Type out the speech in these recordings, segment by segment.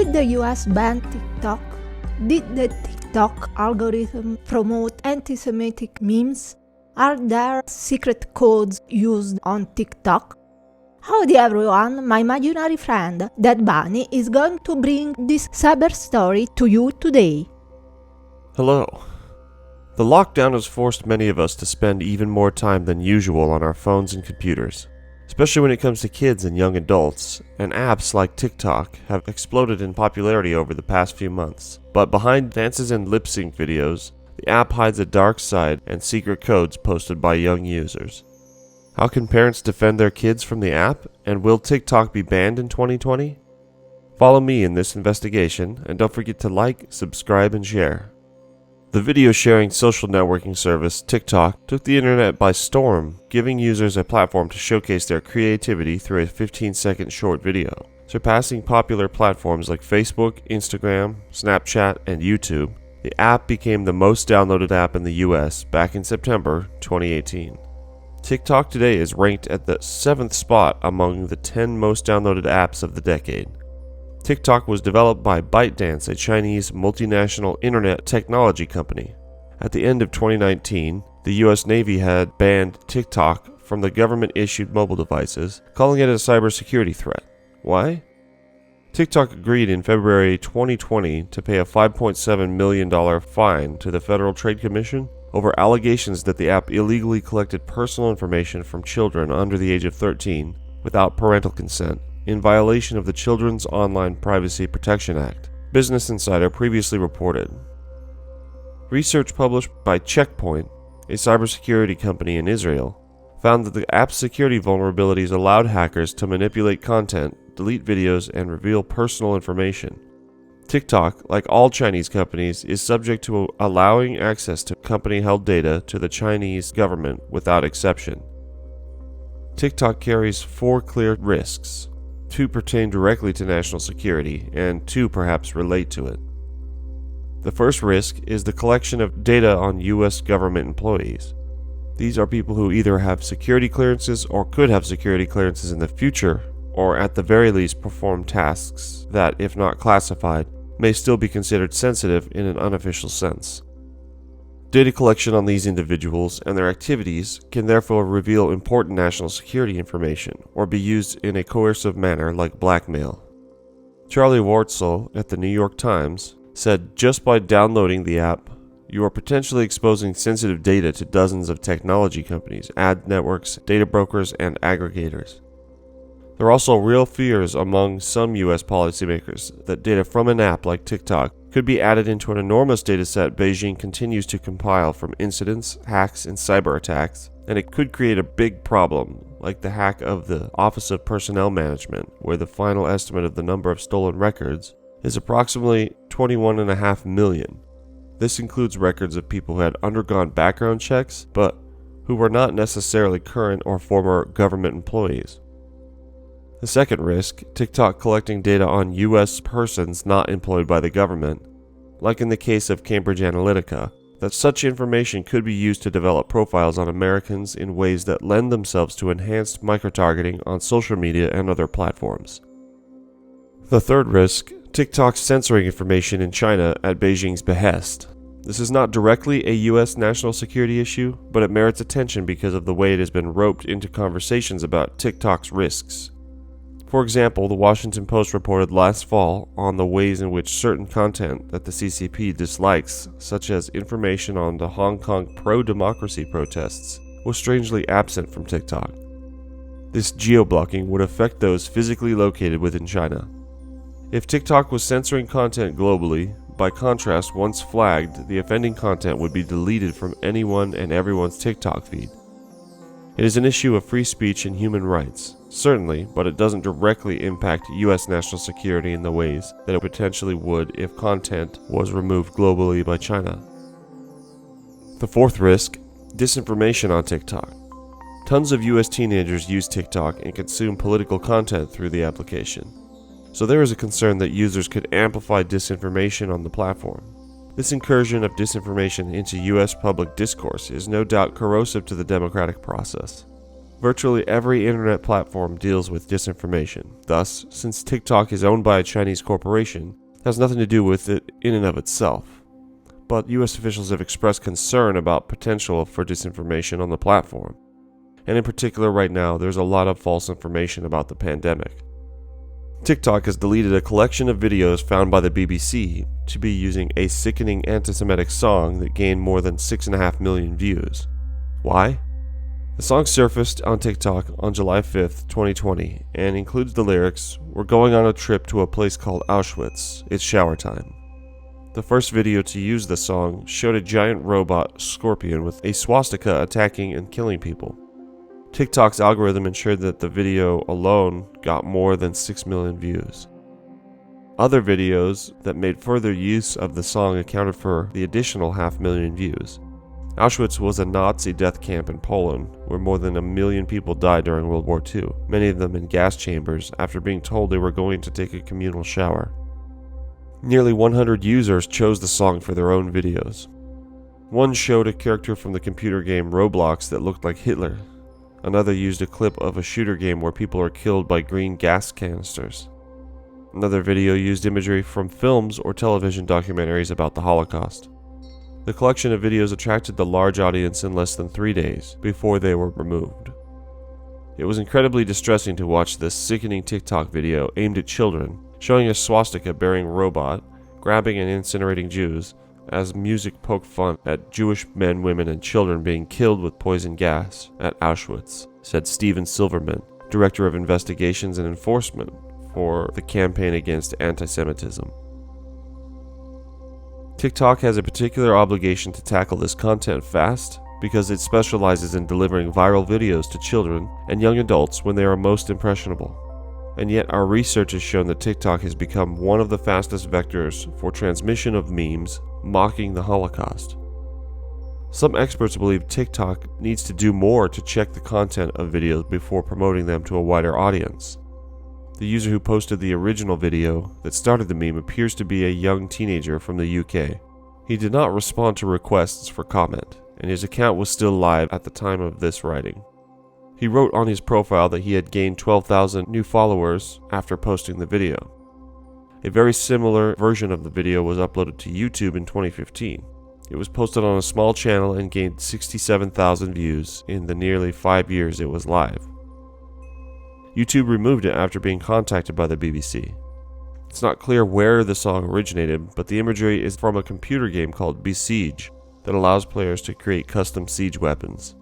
Did the US ban TikTok? Did the TikTok algorithm promote anti-Semitic memes? Are there secret codes used on TikTok? Howdy everyone, my imaginary friend, Dead Bunny, is going to bring this cyber story to you today. Hello. The lockdown has forced many of us to spend even more time than usual on our phones and computers, especially when it comes to kids and young adults, and apps like TikTok have exploded in popularity over the past few months. But behind dances and lip sync videos, the app hides a dark side and secret codes posted by young users. How can parents defend their kids from the app, and will TikTok be banned in 2020? Follow me in this investigation, and don't forget to like, subscribe, and share. The video sharing social networking service TikTok took the internet by storm, giving users a platform to showcase their creativity through a 15-second short video. Surpassing popular platforms like Facebook, Instagram, Snapchat, and YouTube, the app became the most downloaded app in the US back in September 2018. TikTok today is ranked at the 7th spot among the 10 most downloaded apps of the decade. TikTok was developed by ByteDance, a Chinese multinational internet technology company. At the end of 2019, the US Navy had banned TikTok from the government-issued mobile devices, calling it a cybersecurity threat. Why? TikTok agreed in February 2020 to pay a $5.7 million fine to the Federal Trade Commission over allegations that the app illegally collected personal information from children under the age of 13 without parental consent, in violation of the Children's Online Privacy Protection Act, Business Insider previously reported. Research published by Checkpoint, a cybersecurity company in Israel, found that the app's security vulnerabilities allowed hackers to manipulate content, delete videos, and reveal personal information. TikTok, like all Chinese companies, is subject to allowing access to company-held data to the Chinese government without exception. TikTok carries 4 clear risks. 2 pertain directly to national security, and 2 perhaps relate to it. The first risk is the collection of data on U.S. government employees. These are people who either have security clearances or could have security clearances in the future, or at the very least perform tasks that, if not classified, may still be considered sensitive in an unofficial sense. Data collection on these individuals and their activities can therefore reveal important national security information or be used in a coercive manner like blackmail. Charlie Wartzel at the New York Times said, "Just by downloading the app, you are potentially exposing sensitive data to dozens of technology companies, ad networks, data brokers, and aggregators." There are also real fears among some US policymakers that data from an app like TikTok could be added into an enormous dataset Beijing continues to compile from incidents, hacks, and cyber attacks, and it could create a big problem, like the hack of the Office of Personnel Management, where the final estimate of the number of stolen records is approximately 21.5 million. This includes records of people who had undergone background checks, but who were not necessarily current or former government employees. The second risk, TikTok collecting data on U.S. persons not employed by the government, like in the case of Cambridge Analytica, that such information could be used to develop profiles on Americans in ways that lend themselves to enhanced microtargeting on social media and other platforms. The third risk, TikTok censoring information in China at Beijing's behest. This is not directly a U.S. national security issue, but it merits attention because of the way it has been roped into conversations about TikTok's risks. For example, the Washington Post reported last fall on the ways in which certain content that the CCP dislikes, such as information on the Hong Kong pro-democracy protests, was strangely absent from TikTok. This geo-blocking would affect those physically located within China. If TikTok was censoring content globally, by contrast, once flagged, the offending content would be deleted from anyone and everyone's TikTok feed. It is an issue of free speech and human rights, certainly, but it doesn't directly impact U.S. national security in the ways that it potentially would if content was removed globally by China. The fourth risk, disinformation on TikTok. Tons of U.S. teenagers use TikTok and consume political content through the application, so there is a concern that users could amplify disinformation on the platform. This incursion of disinformation into U.S. public discourse is no doubt corrosive to the democratic process. Virtually every internet platform deals with disinformation. Thus, since TikTok is owned by a Chinese corporation, it has nothing to do with it in and of itself. But US officials have expressed concern about potential for disinformation on the platform. And in particular right now, there's a lot of false information about the pandemic. TikTok has deleted a collection of videos found by the BBC to be using a sickening anti-Semitic song that gained more than 6.5 million views. Why? The song surfaced on TikTok on July 5th, 2020, and includes the lyrics, "We're going on a trip to a place called Auschwitz. It's shower time." The first video to use the song showed a giant robot scorpion with a swastika attacking and killing people. TikTok's algorithm ensured that the video alone got more than 6 million views. Other videos that made further use of the song accounted for the additional 500,000 views. Auschwitz was a Nazi death camp in Poland, where more than 1 million people died during World War II, many of them in gas chambers after being told they were going to take a communal shower. Nearly 100 users chose the song for their own videos. One showed a character from the computer game Roblox that looked like Hitler. Another used a clip of a shooter game where people are killed by green gas canisters. Another video used imagery from films or television documentaries about the Holocaust. The collection of videos attracted the large audience in less than 3 days before they were removed. It was incredibly distressing to watch this sickening TikTok video aimed at children, showing a swastika-bearing robot grabbing and incinerating Jews, as music poked fun at Jewish men, women, and children being killed with poison gas at Auschwitz, said Steven Silverman, Director of Investigations and Enforcement for the Campaign Against Anti-Semitism. TikTok has a particular obligation to tackle this content fast because it specializes in delivering viral videos to children and young adults when they are most impressionable. And yet our research has shown that TikTok has become one of the fastest vectors for transmission of memes mocking the Holocaust. Some experts believe TikTok needs to do more to check the content of videos before promoting them to a wider audience. The user who posted the original video that started the meme appears to be a young teenager from the UK. He did not respond to requests for comment, and his account was still live at the time of this writing. He wrote on his profile that he had gained 12,000 new followers after posting the video. A very similar version of the video was uploaded to YouTube in 2015. It was posted on a small channel and gained 67,000 views in the nearly 5 years it was live. YouTube removed it after being contacted by the BBC. It's not clear where the song originated, but the imagery is from a computer game called Besiege that allows players to create custom siege weapons.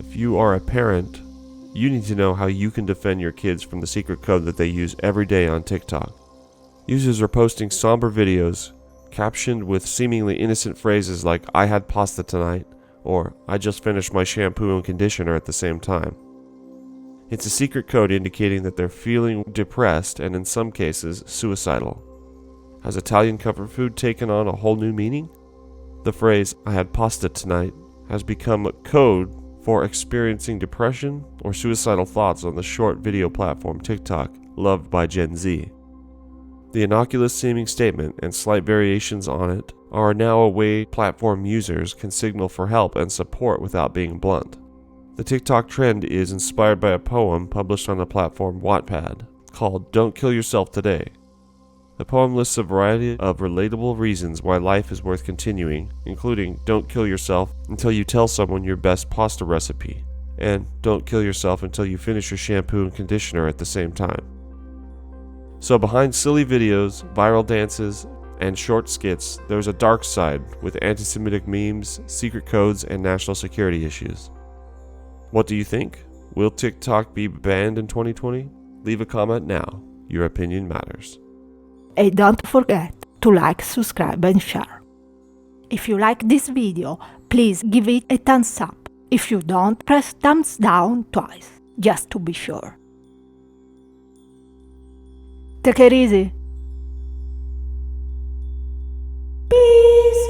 If you are a parent, you need to know how you can defend your kids from the secret code that they use every day on TikTok. Users are posting somber videos captioned with seemingly innocent phrases like "I had pasta tonight" or "I just finished my shampoo and conditioner at the same time." It's a secret code indicating that they're feeling depressed and in some cases suicidal. Has Italian comfort food taken on a whole new meaning? The phrase "I had pasta tonight" has become a code for experiencing depression or suicidal thoughts on the short video platform TikTok, loved by Gen Z. The innocuous seeming statement and slight variations on it are now a way platform users can signal for help and support without being blunt. The TikTok trend is inspired by a poem published on the platform Wattpad called "Don't Kill Yourself Today." The poem lists a variety of relatable reasons why life is worth continuing, including don't kill yourself until you tell someone your best pasta recipe, and don't kill yourself until you finish your shampoo and conditioner at the same time. So behind silly videos, viral dances, and short skits, there's a dark side with anti-Semitic memes, secret codes, and national security issues. What do you think? Will TikTok be banned in 2020? Leave a comment now. Your opinion matters. And don't forget to like, subscribe and share. If you like this video, please give it a thumbs up. If you don't, press thumbs down twice, just to be sure. Take it easy. Peace.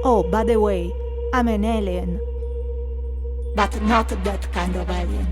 Oh, by the way, I'm an alien. But not that kind of alien.